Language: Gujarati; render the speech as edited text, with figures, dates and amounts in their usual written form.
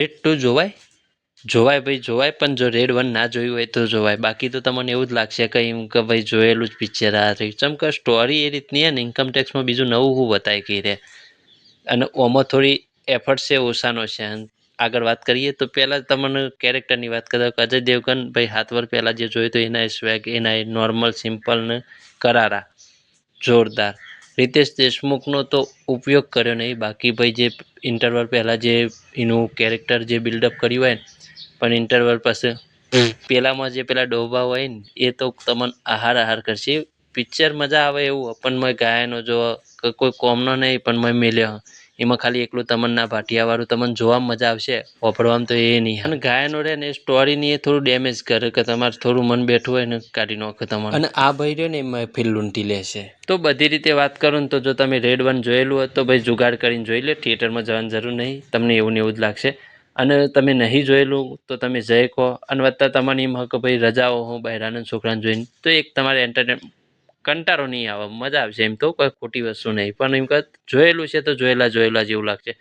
રેડ 2 જોવાય ભાઈ જોવાય, પણ જો રેડ 1 ના જોયું હોય તો જોવાય. બાકી તો તમને એવું જ લાગશે કે એમ કે ભાઈ જોયેલું જ પિક્ચર આ રહ્યું. ચમ કે સ્ટોરી એ રીતની હે ને, ઇન્કમટેક્સમાં બીજું નવું શું બતાય કે રે, અને ઓમાં થોડી એફર્ટ છે ઓછાનો છે. આગળ વાત કરીએ તો પહેલાં તમને કેરેક્ટરની વાત કરીએ તો અજય દેવગન ભાઈ 7 વર્ષ પહેલાં જે જોયું તો એના સ્વેગ, એના નોર્મલ સિમ્પલ ને કરારા જોરદાર. રિતેશ દેશમુખનો તો ઉપયોગ કર્યો નહીં. બાકી ભાઈ જે ઇન્ટરવલ પહેલાં જે એનું કેરેક્ટર જે બિલ્ડઅપ કર્યું હોય ને, પણ ઇન્ટરવલ પાસે પેલામાં જે પેલા ડોબા હોય ને એ તો તમને આહાર કરશે. પિક્ચર મજા આવે એવું પણ મેં ગાયનો જો કોઈ કોમનો નહીં, પણ મેં મેલ્યો એમાં ખાલી એકલું તમન્ના ભાટિયા વાળું તમને જોવામાં મજા આવશે, વાપરવામાં તો એ નહીં. અને ગાયનો રહે ને એ સ્ટોરીની એ થોડું ડેમેજ કરે કે તમારે થોડું મન બેઠું હોય ને કાઢી નાખે તમારે. અને આ ભાઈ રહ્યો ને એ મહેફિલ લૂંટી લેશે. તો બધી રીતે વાત કરું ને તો જો તમે રેડ 1 જોયેલું હોય તો ભાઈ જુગાડ કરીને જોઈ લે, થિયેટરમાં જવાની જરૂર નહીં, તમને એવું ને એવું જ લાગશે. અને તમે નહીં જોયેલું તો તમે જઈ કહો, અને વધતા તમારી એમ કે ભાઈ રજાઓ હું બહેરાના છોકરાને જોઈને તો એક તમારે એન્ટરટેન કંટાળો નહીં આવે, મજા આવશે. એમ તો કોઈ ખોટી વસ્તુ નહીં, પણ એમ કે જોયેલું છે તો જોયેલા જેવું લાગશે.